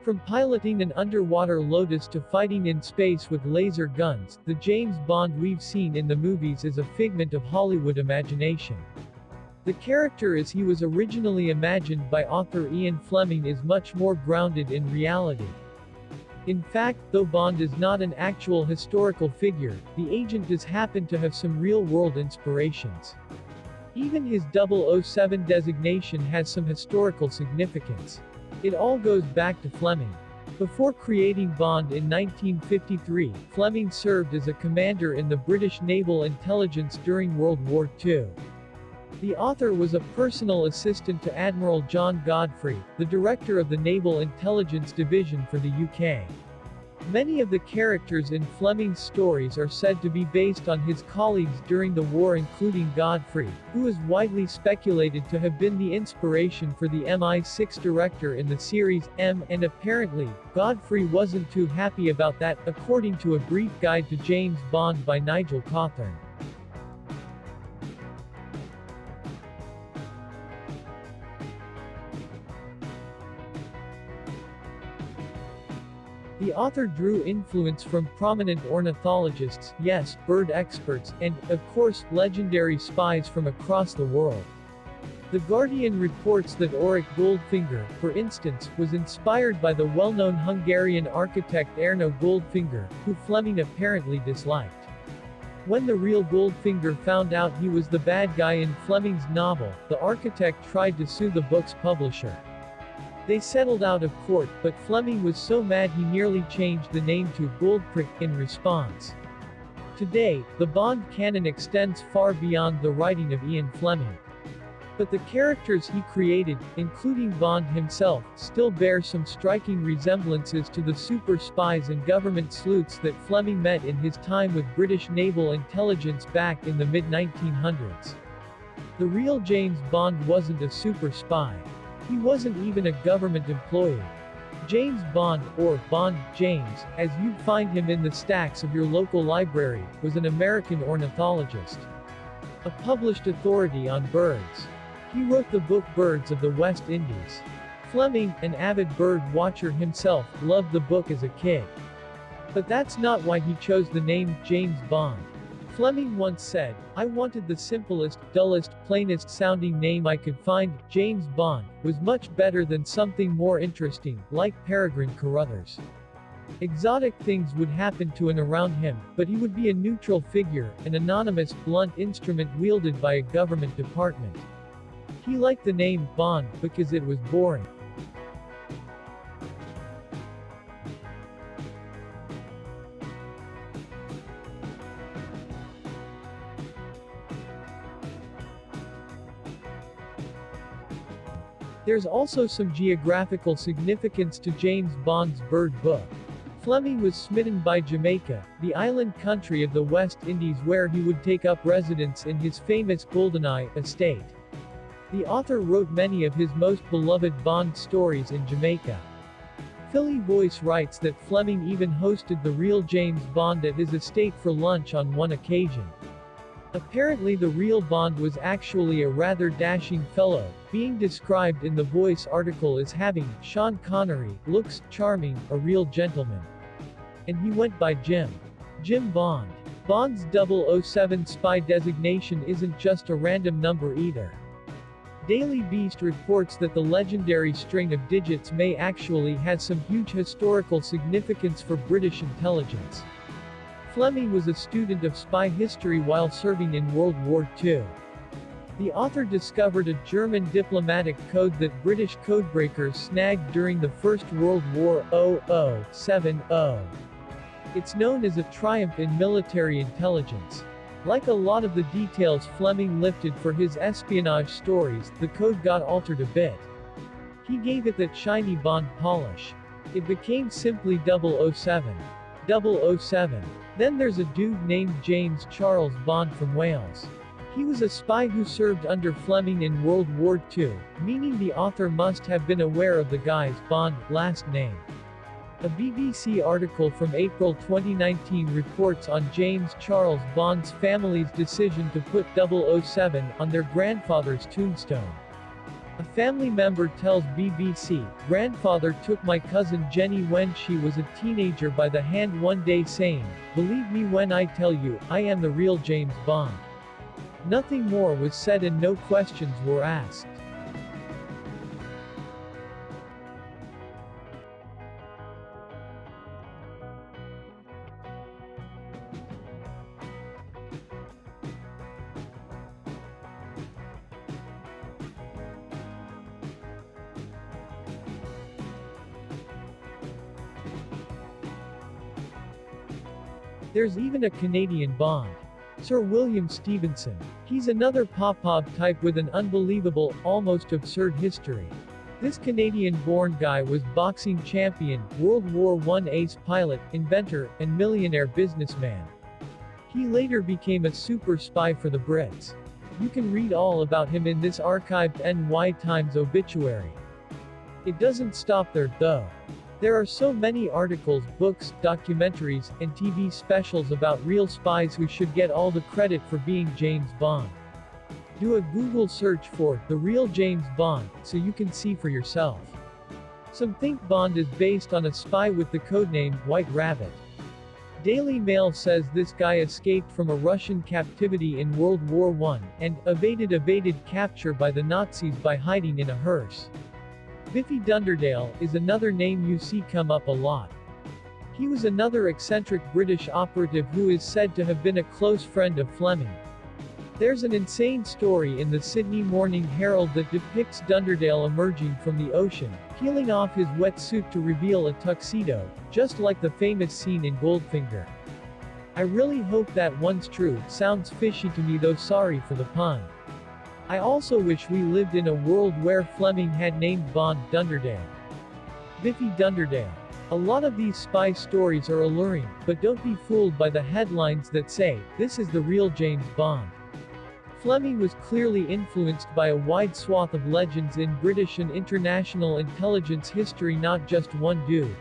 From piloting an underwater Lotus to fighting in space with laser guns, the James Bond we've seen in the movies is a figment of Hollywood imagination. The character as he was originally imagined by author Ian Fleming is much more grounded in reality. In fact, though Bond is not an actual historical figure, the agent does happen to have some real-world inspirations. Even his 007 designation has some historical significance. It all goes back to Fleming. Before creating Bond in 1953, Fleming served as a commander in the British Naval Intelligence during World War II. The author was a personal assistant to Admiral John Godfrey, the director of the Naval Intelligence Division for the UK. Many of the characters in Fleming's stories are said to be based on his colleagues during the war, including Godfrey, who is widely speculated to have been the inspiration for the MI6 director in the series M, and apparently, Godfrey wasn't too happy about that, according to a brief guide to James Bond by Nigel Cawthorne. The author drew influence from prominent ornithologists, yes, bird experts, and, of course, legendary spies from across the world. The Guardian reports that Auric Goldfinger, for instance, was inspired by the well-known Hungarian architect Erno Goldfinger, who Fleming apparently disliked. When the real Goldfinger found out he was the bad guy in Fleming's novel, the architect tried to sue the book's publisher. They settled out of court, but Fleming was so mad he nearly changed the name to Goldprick in response. Today, the Bond canon extends far beyond the writing of Ian Fleming. But the characters he created, including Bond himself, still bear some striking resemblances to the super spies and government sleuths that Fleming met in his time with British naval intelligence back in the mid-1900s. The real James Bond wasn't a super spy. He wasn't even a government employee. James Bond, or Bond James, as you'd find him in the stacks of your local library, was an American ornithologist. A published authority on birds. He wrote the book Birds of the West Indies. Fleming, an avid bird watcher himself, loved the book as a kid. But that's not why he chose the name James Bond. Fleming once said, "I wanted the simplest, dullest, plainest sounding name I could find. James Bond was much better than something more interesting, like Peregrine Carruthers." Exotic things would happen to and around him, but he would be a neutral figure, an anonymous, blunt instrument wielded by a government department. He liked the name Bond because it was boring. There's also some geographical significance to James Bond's bird book. Fleming was smitten by Jamaica, the island country of the West Indies, where he would take up residence in his famous Goldeneye estate. The author wrote many of his most beloved Bond stories in Jamaica. Philly Voice writes that Fleming even hosted the real James Bond at his estate for lunch on one occasion. Apparently the real Bond was actually a rather dashing fellow, being described in the Voice article as having, Sean Connery, looks charming, a real gentleman. And he went by Jim. Jim Bond. Bond's 007 spy designation isn't just a random number either. Daily Beast reports that the legendary string of digits may actually have some huge historical significance for British intelligence. Fleming was a student of spy history while serving in World War II. The author discovered a German diplomatic code that British codebreakers snagged during the First World War 0070. It's known as a triumph in military intelligence. Like a lot of the details Fleming lifted for his espionage stories, the code got altered a bit. He gave it that shiny Bond polish. It became simply 007. 007. Then there's a dude named James Charles Bond from Wales. He was a spy who served under Fleming in World War II, meaning the author must have been aware of the guy's Bond last name. A BBC article from April 2019 reports on James Charles Bond's family's decision to put 007 on their grandfather's tombstone. A family member tells BBC, "Grandfather took my cousin Jenny when she was a teenager by the hand one day saying, 'Believe me when I tell you, I am the real James Bond.' Nothing more was said and no questions were asked." There's even a Canadian Bond. Sir William Stevenson. He's another Popov type with an unbelievable, almost absurd history. This Canadian-born guy was boxing champion, World War I ace pilot, inventor, and millionaire businessman. He later became a super spy for the Brits. You can read all about him in this archived NY Times obituary. It doesn't stop there, though. There are so many articles, books, documentaries, and TV specials about real spies who should get all the credit for being James Bond. Do a Google search for "The Real James Bond" so you can see for yourself. Some think Bond is based on a spy with the codename White Rabbit. Daily Mail says this guy escaped from a Russian captivity in World War I, and evaded capture by the Nazis by hiding in a hearse. Biffy Dunderdale is another name you see come up a lot. He was another eccentric British operative who is said to have been a close friend of Fleming. There's an insane story in the Sydney Morning Herald that depicts Dunderdale emerging from the ocean, peeling off his wetsuit to reveal a tuxedo, just like the famous scene in Goldfinger. I really hope that one's true. Sounds fishy to me though, sorry for the pun. I also wish we lived in a world where Fleming had named Bond Dunderdale. Biffy Dunderdale. A lot of these spy stories are alluring, but don't be fooled by the headlines that say, "This is the real James Bond." Fleming was clearly influenced by a wide swath of legends in British and international intelligence history, not just one dude.